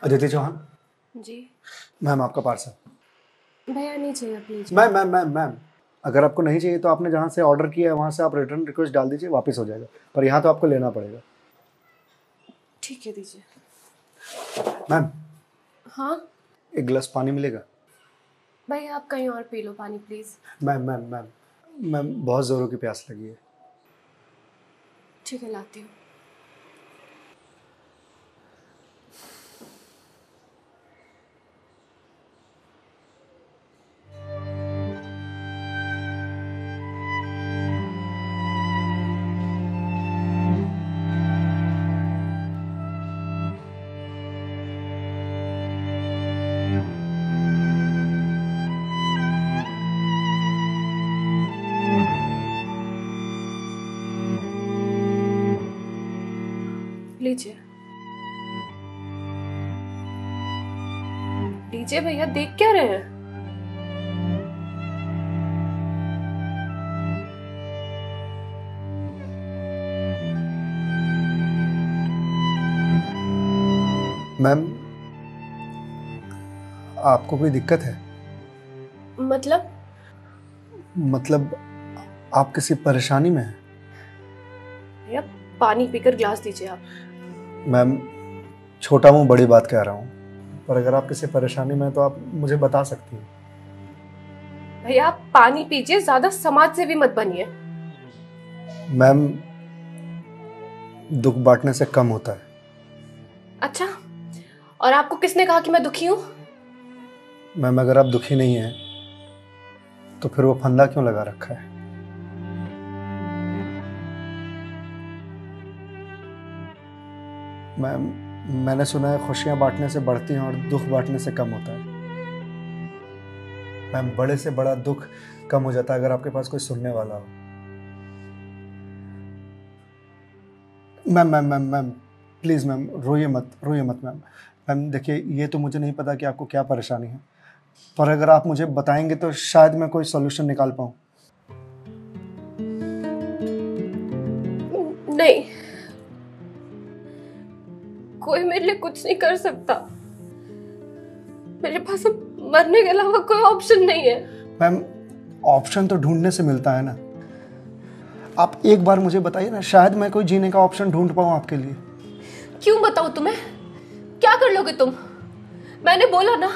अदिति चौहान। जी ma'am आपका parcel. भैया नहीं चाहिए प्लीज। मैम अगर आपको नहीं चाहिए तो आपने जहाँ से ऑर्डर किया है वहाँ से आप रिटर्न रिक्वेस्ट डाल दीजिए, वापस हो जाएगा, पर यहाँ तो आपको लेना पड़ेगा। ठीक है दीजिए। मैम हाँ एक गिलास पानी मिलेगा? भैया आप कहीं और पी लो पानी प्लीज। मैम बहुत ज़ोरों की प्यास लगी है। ठीक है लाती हूँ। लीजिए लीजिए भैया, देख क्या रहे हैं? मैम आपको कोई दिक्कत है? मतलब आप किसी परेशानी में हैं? भैया पानी पीकर ग्लास दीजिए आप। मैम छोटा मुंह बड़ी बात कह रहा हूँ, पर अगर आप किसी परेशानी में हैं तो आप मुझे बता सकती हैं। भैया आप पानी पीजिए, ज्यादा समाज से भी मत बनिए। मैम दुख बांटने से कम होता है। अच्छा, और आपको किसने कहा कि मैं दुखी हूँ? मैम अगर आप दुखी नहीं हैं तो फिर वो फंदा क्यों लगा रखा है? मैम मैंने सुना है खुशियां बांटने से बढ़ती हैं और दुख बांटने से कम होता है। मैम बड़े से बड़ा दुख कम हो जाता है अगर आपके पास कोई सुनने वाला हो। मैम प्लीज़ मैम रोइए मत मैम। मैम देखिए ये तो मुझे नहीं पता कि आपको क्या परेशानी है, पर अगर आप मुझे बताएंगे तो शायद मैं कोई सॉल्यूशन निकाल पाऊँ। नहीं, कोई मेरे लिए कुछ नहीं कर सकता। मेरे पास अब मरने के अलावा कोई ऑप्शन नहीं है। मैम ऑप्शन तो ढूंढने से मिलता है ना। आप एक बार मुझे बताइए ना, शायद मैं कोई जीने का ऑप्शन ढूंढ पाऊँ आपके लिए। क्यों बताऊं तुम्हें? क्या कर लोगे तुम? मैंने बोला ना,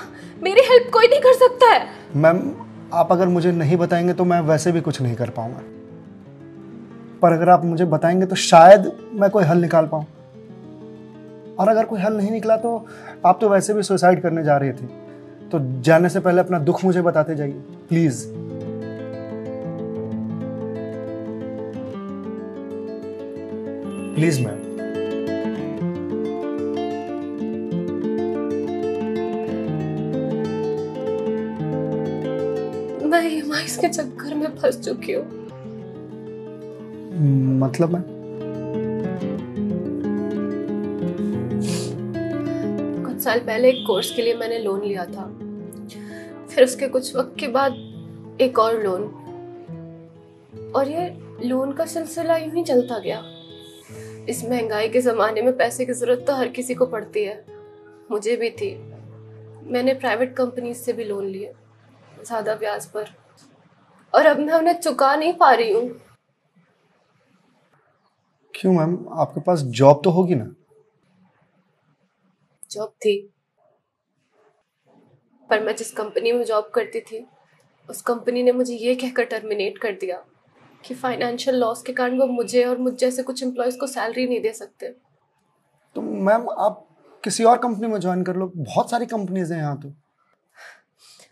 मेरी हेल्प कोई नहीं कर सकता है। मैम आप अगर मुझे नहीं बताएंगे तो मैं वैसे भी कुछ नहीं कर पाऊंगा, पर अगर आप मुझे बताएंगे तो शायद मैं कोई हल निकाल पाऊं। और अगर कोई हल नहीं निकला तो आप तो वैसे भी सुसाइड करने जा रहे थे, तो जाने से पहले अपना दुख मुझे बताते जाइए प्लीज। Please ma'am. मैं ईएमआईज़ के चक्कर में फंस चुकी हूँ। मतलब मैम? कुछ साल पहले एक कोर्स के लिए मैंने लोन लिया था, फिर उसके कुछ वक्त के बाद एक और लोन, और ये लोन का सिलसिला यूं ही चलता गया। इस महंगाई के जमाने में पैसे की जरूरत तो हर किसी को पड़ती है, मुझे भी थी। मैंने प्राइवेट कंपनी से भी लोन लिए, ज्यादा ब्याज पर, और अब मैं उन्हें चुका नहीं पा रही हूँ। क्यों मैम, आपके पास जॉब तो होगी ना? जॉब थी, पर मैं जिस कंपनी में जॉब करती थी उस कंपनी ने मुझे ये कहकर टर्मिनेट कर दिया कि फाइनेंशियल लॉस के कारण वो मुझे और मुझ जैसे कुछ एम्प्लॉयज को सैलरी नहीं दे सकते। तो मैम आप किसी और कंपनी में ज्वाइन कर लो, बहुत सारी कंपनीज हैं यहाँ तो।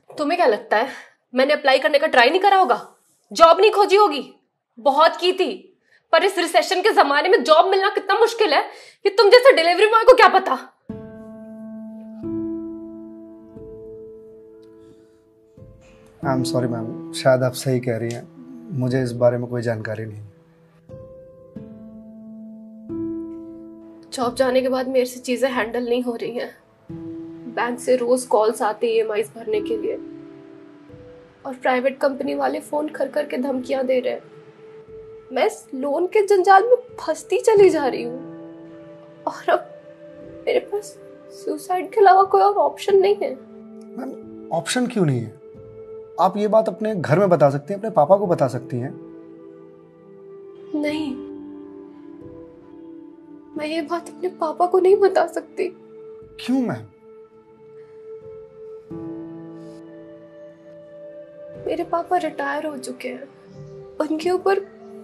तुम्हें क्या लगता है मैंने अप्लाई करने का ट्राई नहीं करा होगा? जॉब नहीं खोजी होगी? बहुत की थी, पर इस रिसेशन के जमाने में जॉब मिलना कितना मुश्किल है ये तुम जैसे डिलीवरी बॉय को क्या पता। आई एम सॉरी मैम, शायद आप सही कह रही हैं, मुझे इस बारे में कोई जानकारी नहीं। जॉब जाने के बाद मेरे से चीजें हैंडल नहीं हो रही हैं। बैंक से रोज कॉल्स आते हैं ईएमआईज़ भरने के लिए, और प्राइवेट कंपनी वाले फोन कर करके धमकियां दे रहे हैं। मैं इस लोन के जंजाल में फंसती चली जा रही हूँ, और अब मेरे पास सुसाइड के अलावा कोई और ऑप्शन नहीं है। मैम ऑप्शन क्यों नहीं है? आप ये बात अपने घर में बता सकती हैं, अपने पापा को बता सकती हैं। नहीं, मैं ये बात अपने पापा को नहीं बता सकती। क्यों मैम? मेरे पापा रिटायर हो चुके हैं, उनके ऊपर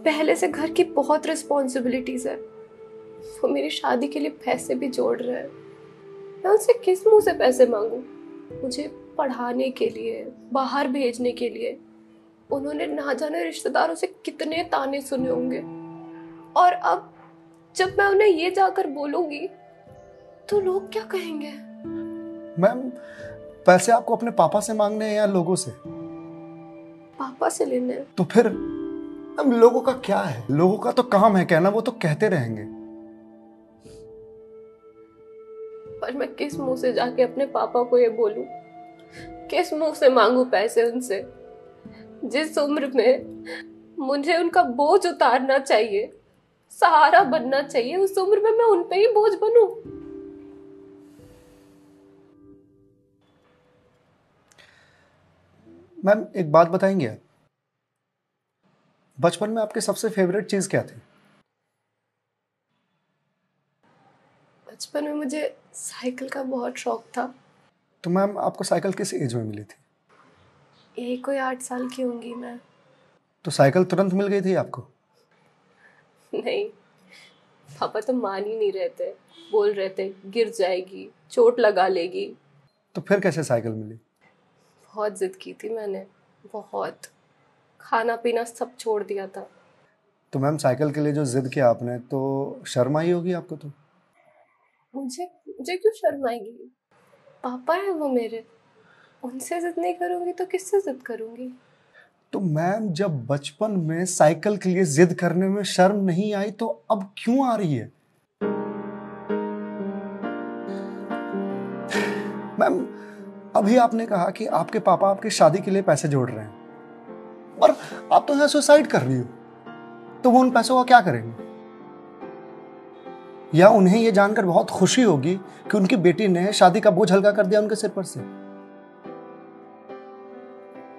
पहले से घर की बहुत रिस्पॉन्सिबिलिटीज है। वो मेरी शादी के लिए पैसे भी जोड़ रहे हैं। मैं उनसे किस मुंह से पैसे मांगू? मुझे पढ़ाने के लिए, बाहर भेजने के लिए उन्होंने ना जाने रिश्तेदारों से कितने ताने सुने होंगे। और अब जब मैं उन्हें ये जाकर बोलूंगी तो लोग क्या कहेंगे? मैम पैसे आपको अपने पापा से मांगने हैं या लोगों से? पापा से लेने हैं। तो फिर अब लोगों का क्या है? लोगों का तो काम है कहना, वो तो कहते रहेंगे। पर मैं किस मुंह से जाके अपने पापा को ये बोलूं? किस मुंह से मांगू पैसे उनसे? जिस उम्र में मुझे उनका बोझ उतारना चाहिए, सहारा बनना चाहिए, उस उम्र में मैं उन पे ही बोझ बनूं? मैम एक बात बताएंगे आप? बचपन में आपके सबसे फेवरेट चीज क्या थी? बचपन में मुझे साइकिल का बहुत शौक था। तो मैम आपको साइकिल किस एज में मिली थी? यही कोई 8 साल की होंगी मैं। तो साइकिल तुरंत मिल गई थी आपको? नहीं, पापा तो मान ही नहीं रहे थे। बोल रहे थे गिर जाएगी, चोट लगा लेगी। तो फिर कैसे साइकिल मिली? बहुत जिद की थी मैंने, बहुत। खाना पीना सब छोड़ दिया था। तो मैम साइकिल के लिए जो जिद किया आपने, तो शर्म आई होगी आपको? तो मुझे मुझे क्यों शर्म आएगी? पापा है वो मेरे, उनसे जिद नहीं करूंगी तो किससे जिद करूंगी? तो मैम जब बचपन में साइकिल के लिए जिद करने में शर्म नहीं आई तो अब क्यों आ रही है? मैम अभी आपने कहा कि आपके पापा आपकी शादी के लिए पैसे जोड़ रहे हैं, और आप तो यहाँ सुसाइड कर रही हो, तो वो उन पैसों का क्या करेंगे? या उन्हें यह जानकर बहुत खुशी होगी कि उनकी बेटी ने शादी का बोझ हल्का कर दिया उनके सिर पर से।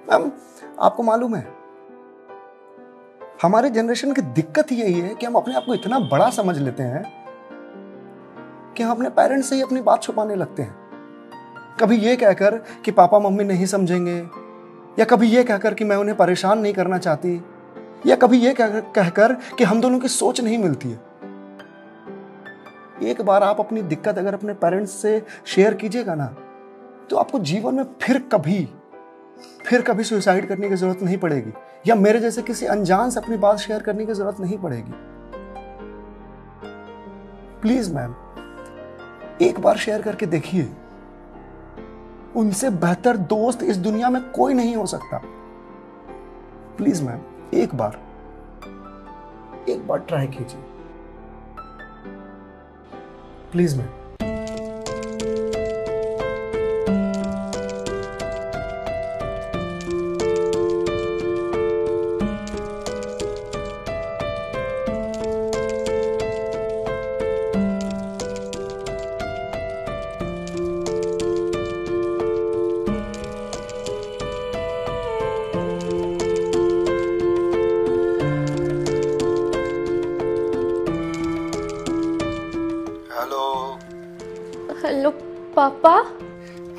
मैम आपको मालूम है, हमारे जनरेशन की दिक्कत यही है कि हम अपने आप को इतना बड़ा समझ लेते हैं कि हम अपने पेरेंट्स से ही अपनी बात छुपाने लगते हैं। कभी ये कहकर कि पापा मम्मी नहीं समझेंगे, या कभी ये कहकर कि मैं उन्हें परेशान नहीं करना चाहती, या कभी ये कहकर कि हम दोनों की सोच नहीं मिलती है। एक बार आप अपनी दिक्कत अगर अपने पेरेंट्स से शेयर कीजिएगा ना, तो आपको जीवन में फिर कभी सुसाइड करने की जरूरत नहीं पड़ेगी, या मेरे जैसे किसी अनजान से अपनी बात शेयर करने की जरूरत नहीं पड़ेगी। प्लीज मैम एक बार शेयर करके देखिए। उनसे बेहतर दोस्त इस दुनिया में कोई नहीं हो सकता। प्लीज मैम एक बार ट्राई कीजिए, प्लीज मैम। हेलो पापा।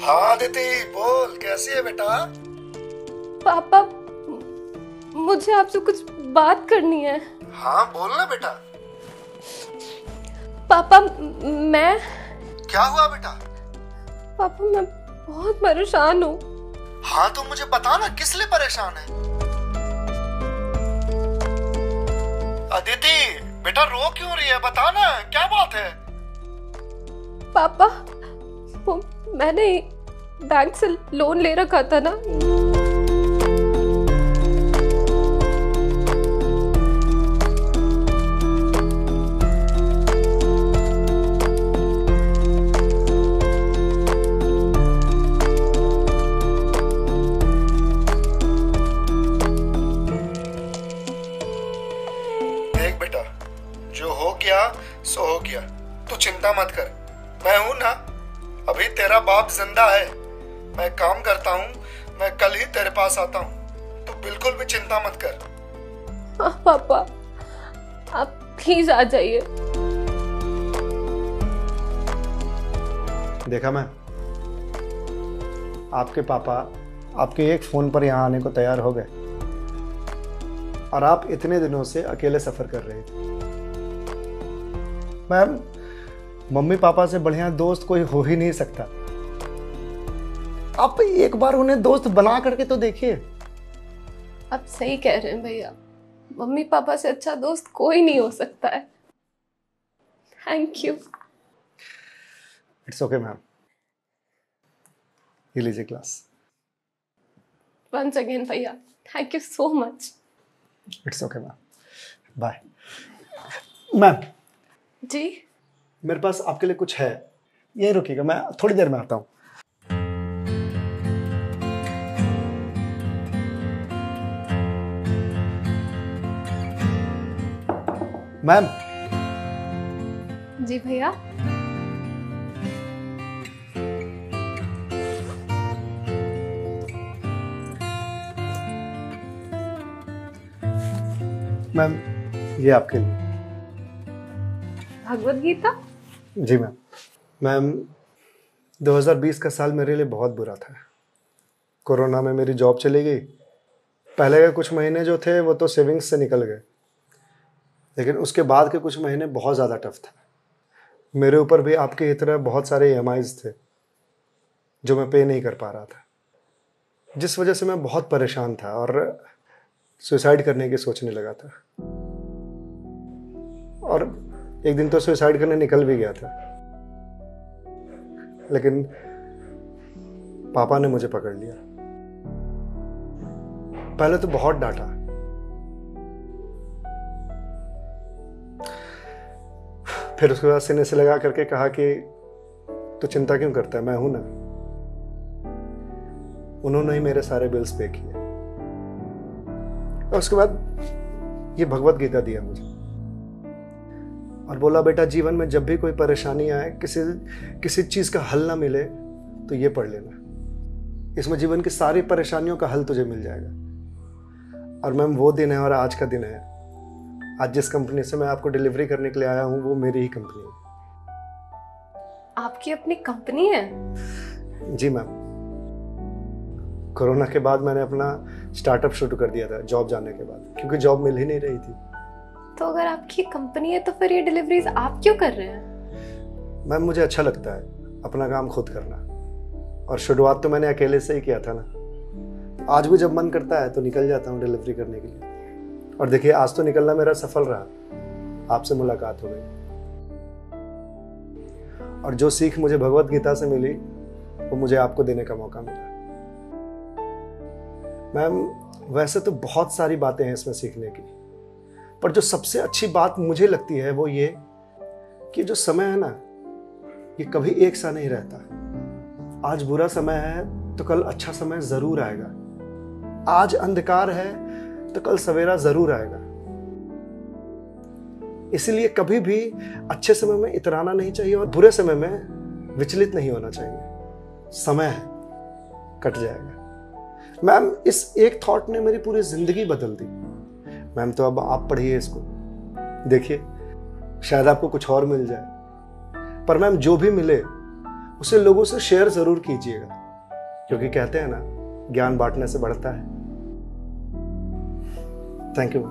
हाँ दीदी बोल, कैसी है बेटा? पापा मुझे आपसे कुछ बात करनी है। हाँ बोल ना बेटा। पापा मैं क्या हुआ बेटा? पापा मैं बहुत परेशान हूँ। हाँ तो मुझे बता ना, किस लिए परेशान है? अदिति बेटा रो क्यों रही है, बता ना क्या बात है? पापा वो मैंने बैंक से लोन ले रखा था ना, देख बेटा, जो हो गया सो हो गया, तू चिंता मत कर, मैं हूं ना, बाप जिंदा है, मैं काम करता हूँ, मैं कल ही तेरे पास आता हूँ, तू बिल्कुल भी चिंता मत कर। हाँ पापा, आप प्लीज आ जाइए। देखा मैं, आपके पापा आपके एक फोन पर यहाँ आने को तैयार हो गए और आप इतने दिनों से अकेले सफर कर रहे थे। मैम, मम्मी पापा से बढ़िया दोस्त कोई हो ही नहीं सकता। आप एक बार उन्हें दोस्त बना करके तो देखिए। आप सही कह रहे हैं भैया, मम्मी पापा से अच्छा दोस्त कोई नहीं हो सकता है। Thank you. It's okay ma'am, ये लीजिए क्लास। वंस अगेन भैया, thank you so much. It's okay ma'am, bye. Ma'am जी? मेरे पास आपके लिए कुछ है, यहीं रुकिएगा, मैं थोड़ी देर में आता हूँ। मैम। जी भैया। मैम, ये आपके लिए। भगवत गीता? जी मैम। मैम, 2020 का साल मेरे लिए बहुत बुरा था। कोरोना में मेरी जॉब चली गई। पहले के कुछ महीने जो थे वो तो सेविंग्स से निकल गए, लेकिन उसके बाद के कुछ महीने बहुत ज़्यादा टफ था। मेरे ऊपर भी आपके ही तरह बहुत सारे EMIs थे जो मैं पे नहीं कर पा रहा था, जिस वजह से मैं बहुत परेशान था और सुसाइड करने की सोचने लगा था। और एक दिन तो सुसाइड करने निकल भी गया था, लेकिन पापा ने मुझे पकड़ लिया। पहले तो बहुत डांटा, फिर उसके बाद सीने से लगा करके कहा कि तू चिंता क्यों करता है, मैं हूं ना। उन्होंने ही मेरे सारे बिल्स पे किए और उसके बाद ये भगवत गीता दिया मुझे और बोला, बेटा जीवन में जब भी कोई परेशानी आए, किसी चीज का हल ना मिले तो ये पढ़ लेना। इसमें जीवन की सारी परेशानियों का हल तुझे मिल जाएगा। और मैम, वो दिन है और आज का दिन है। आज जिस कंपनी से मैं आपको डिलीवरी करने के लिए आया हूं वो मेरी ही कंपनी है। आपकी अपनी कंपनी है? जी मैम। कोरोना के बाद मैंने अपना स्टार्टअप शुरू कर दिया था जॉब जाने के बाद, क्योंकि जॉब मिल ही नहीं रही थी। तो अगर आपकी कंपनी है तो फिर ये डिलीवरीज आप क्यों कर रहे हैं? मैम, मुझे अच्छा लगता है अपना काम खुद करना, और शुरुआत तो मैंने अकेले से ही किया था ना। आज भी जब मन करता है तो निकल जाता हूँ डिलीवरी करने के लिए। और देखिए, आज तो निकलना मेरा सफल रहा, आपसे मुलाकात हो गई। और जो सीख मुझे भगवत गीता से मिली वो मुझे आपको देने का मौका मिला। मैम, वैसे तो बहुत सारी बातें हैं इसमें सीखने की, पर जो सबसे अच्छी बात मुझे लगती है वो ये कि जो समय है ना, ये कभी एक सा नहीं रहता। आज बुरा समय है तो कल अच्छा समय जरूर आएगा। आज अंधकार है तो कल सवेरा जरूर आएगा। इसीलिए कभी भी अच्छे समय में इतराना नहीं चाहिए और बुरे समय में विचलित नहीं होना चाहिए। समय है, कट जाएगा। मैम, इस एक थॉट ने मेरी पूरी जिंदगी बदल दी। मैम, तो अब आप पढ़िए इसको, देखिए शायद आपको कुछ और मिल जाए। पर मैम, जो भी मिले उसे लोगों से शेयर जरूर कीजिएगा, क्योंकि कहते हैं ना, ज्ञान बांटने से बढ़ता है। Thank you.